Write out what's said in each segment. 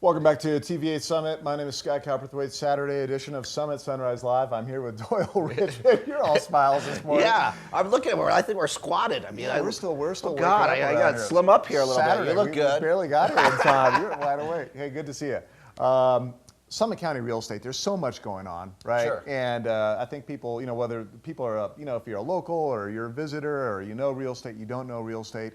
Welcome back to TVA Summit. My name is Scott Copperthwaite. Saturday edition of Summit Sunrise Live. I'm here with Doyle Richmond. You're all smiles this morning. Yeah, I'm looking at where I think we're squatted. I mean, Yeah, we're still oh God, I got to slim up here a little Saturday, bit. You look we good. barely got here in time. You're wide awake. Hey, good to see you. Summit County real estate. There's so much going on, right? Sure. And I think people, whether people are, if you're a local or you're a visitor or you know real estate, you don't know real estate,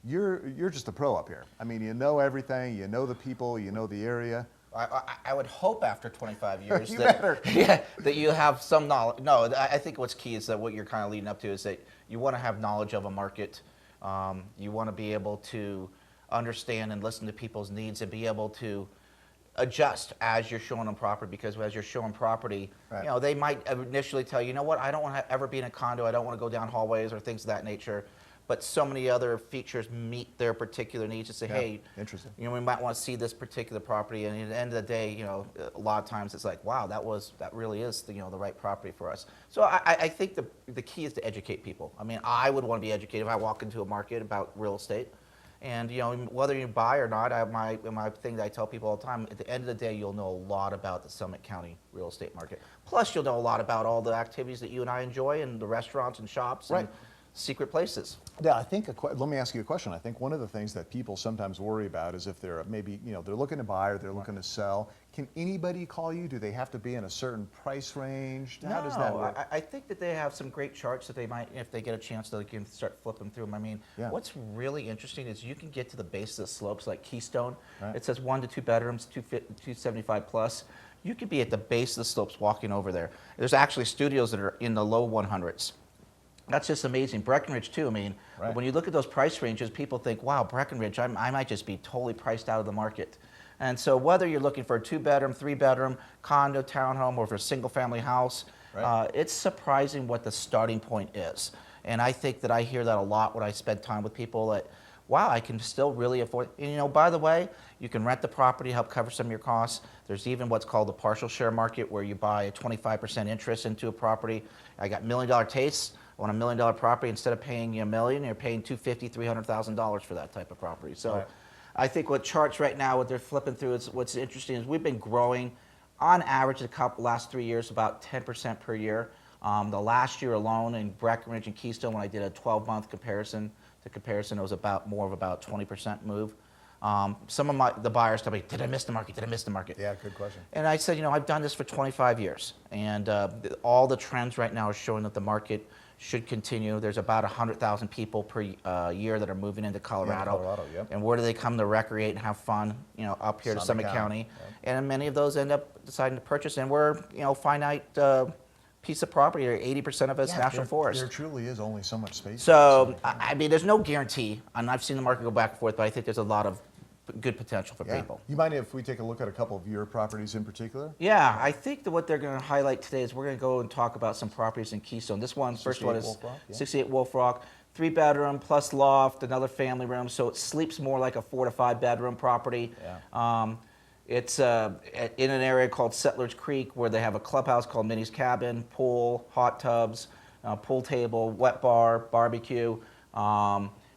you're just a pro up here. I mean, you know everything. You know the people. You know the area. I would hope after 25 years You that, better. yeah, that you have some knowledge. No, I think what's key is that what you're kind of leading up to is that you want to have knowledge of a market. You want to be able to understand and listen to people's needs and be able to adjust as you're showing them property, because as you're showing property, Right. They might initially tell you, what, I don't want to ever be in a condo, I don't want to go down hallways or things of that nature. But so many other features meet their particular needs and say, hey, interesting. we might want to see this particular property. And at the end of the day, a lot of times it's like, wow, that really is the right property for us. So I think the key is to educate people. I mean, I would want to be educated if I walk into a market about real estate. And whether you buy or not, my thing that I tell people all the time, at the end of the day, you'll know a lot about the Summit County real estate market. Plus, you'll know a lot about all the activities that you and I enjoy, and the restaurants and shops and secret places. Yeah, I think, let me ask you a question. I think one of the things that people sometimes worry about is if they're maybe, they're looking to buy or they're looking to sell. Can anybody call you? Do they have to be in a certain price range? How does that work? I think that they have some great charts that they might, if they get a chance, they can start flipping through them. I mean, what's really interesting is you can get to the base of the slopes like Keystone. Right. It says 1 to 2 bedrooms, 275 plus. You could be at the base of the slopes walking over there. There's actually studios that are in the low 100s. That's just amazing. Breckenridge too. I mean, when you look at those price ranges, people think, wow, Breckenridge, I might just be totally priced out of the market. And so whether you're looking for a 2-bedroom, 3-bedroom, condo, townhome, or for a single-family house, it's surprising what the starting point is. And I think that I hear that a lot when I spend time with people that, wow, I can still really afford it. And by the way, you can rent the property, help cover some of your costs. There's even what's called the partial share market, where you buy a 25% interest into a property. I got $1 million tastes. On $1 million property, instead of paying $1 million, you're paying $250,000, $300,000 for that type of property. So I think what charts right now, what they're flipping through, is what's interesting is we've been growing on average last 3 years about 10% per year. The last year alone in Breckenridge and Keystone, when I did a 12-month comparison, it was about 20% move. Some of the buyers tell me, did I miss the market? Did I miss the market? Yeah, good question. And I said, I've done this for 25 years. And all the trends right now are showing that the market should continue. There's about 100,000 people per year that are moving into Colorado. And where do they come to recreate and have fun? Up here to Summit County. And many of those end up deciding to purchase. And we're, finite piece of property, or 80% of it's national forest. There truly is only so much space. So, I mean, there's no guarantee. And I've seen the market go back and forth, but I think there's a lot of good potential for people. You mind if we take a look at a couple of your properties in particular? Yeah, I think that what they're going to highlight today is we're going to go and talk about some properties in Keystone. This one, first one is 68 Wolf Rock, 3-bedroom plus loft, another family room, so it sleeps more like a 4 to 5 bedroom property. It's in an area called Settlers Creek, where they have a clubhouse called Minnie's Cabin, pool, hot tubs, pool table, wet bar, barbecue.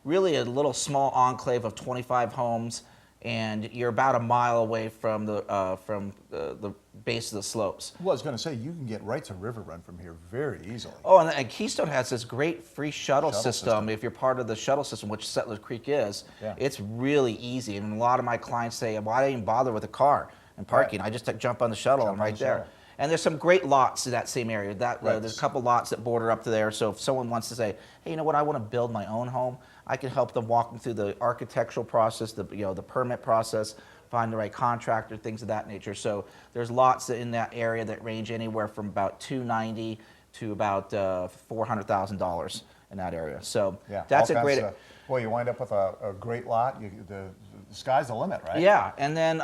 Really a little small enclave of 25 homes. And you're about a mile away from the base of the slopes. Well, I was going to say, you can get right to River Run from here very easily. Oh, and Keystone has this great free shuttle system. If you're part of the shuttle system, which Settlers Creek is, it's really easy. And a lot of my clients say, well, I didn't bother with a car and parking. I just jump on the shuttle and right there. And there's some great lots in that same area. There's a couple lots that border up to there. So if someone wants to say, hey, you know what, I want to build my own home, I can help them walk them through the architectural process, the permit process, find the right contractor, things of that nature. So there's lots in that area that range anywhere from about $290,000 to about $400,000 in that area. So that's a great. Boy, you wind up with a great lot. The sky's the limit, right? Yeah, and then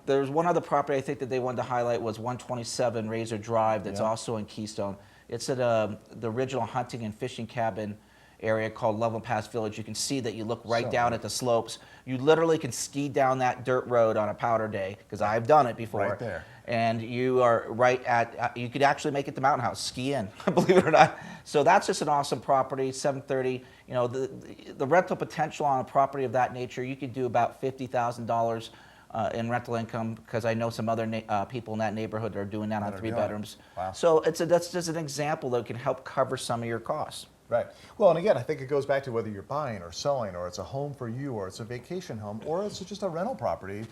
there's one other property I think that they wanted to highlight was 127 Razor Drive. That's also in Keystone. It's at the original hunting and fishing cabin area called Level Pass Village. You can see that you look right down at the slopes. You literally can ski down that dirt road on a powder day, because I've done it before. Right there. And you are right at, you could actually make it to Mountain House, ski in, believe it or not. So that's just an awesome property, 730. The rental potential on a property of that nature, you could do about $50,000 in rental income because I know some other people in that neighborhood that are doing that on 3 bedrooms. Wow. So that's just an example that can help cover some of your costs. Right. Well, and again, I think it goes back to whether you're buying or selling, or it's a home for you, or it's a vacation home, or it's just a rental property.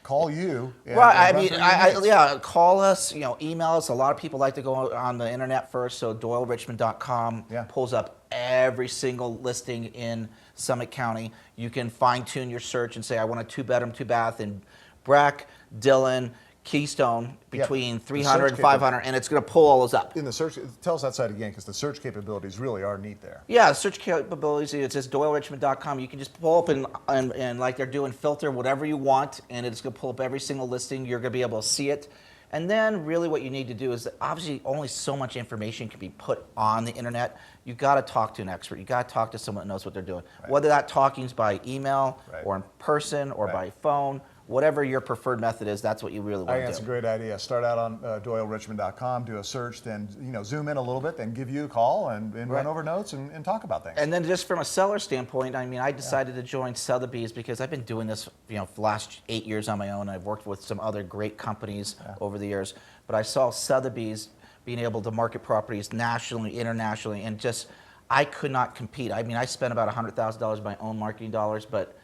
Call you. Right. Yeah. Call us. Email us. A lot of people like to go on the internet first. So DoyleRichmond.com pulls up every single listing in Summit County. You can fine tune your search and say, I want a 2-bedroom, 2-bath in Breck, Dillon, Keystone between 300 and 500, and it's going to pull all those up. In the search, tell us that side again, because the search capabilities really are neat there. Yeah, search capabilities, it says DoyleRichmond.com. You can just pull up and like they're doing, filter whatever you want, and it's going to pull up every single listing. You're going to be able to see it. And then really what you need to do is, obviously only so much information can be put on the internet. You've got to talk to an expert. You've got to talk to someone that knows what they're doing. Right. Whether that talking is by email or in person or by phone, whatever your preferred method is, that's what you really want to do. I think that's a great idea. Start out on DoyleRichmond.com, do a search, then zoom in a little bit, then give you a call and run over notes and talk about things. And then just from a seller standpoint, I decided to join Sotheby's because I've been doing this for the last 8 years on my own. I've worked with some other great companies over the years, but I saw Sotheby's being able to market properties nationally, internationally, and just I could not compete. I spent about $100,000 of my own marketing dollars, but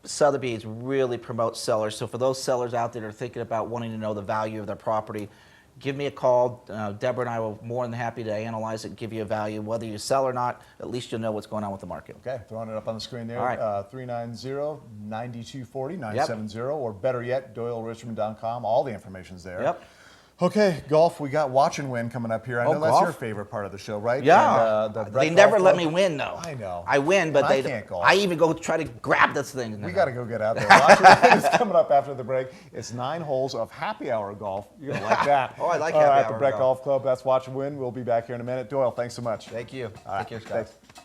Sotheby's really promotes sellers. So for those sellers out there that are thinking about wanting to know the value of their property, give me a call. Deborah and I will be more than happy to analyze it and give you a value. Whether you sell or not, at least you'll know what's going on with the market. Okay, throwing it up on the screen there. All right. 390-9240, 970, or better yet, DoyleRichmond.com. All the information's there. Yep. Okay, golf. We got Watch and Win coming up here. I know that's golf? your favorite part of the show, right? Yeah. And, they never let me win, though. I know. I win, but I can't golf. I even go try to grab this thing. We got to go get out there. Watch and Win is coming up after the break. It's 9 holes of happy hour golf. You're going to like that. Oh, I like happy hour at the Breck golf. Golf Club. That's Watch and Win. We'll be back here in a minute. Doyle, thanks so much. Thank you. All right. Take care, Scott. Thanks.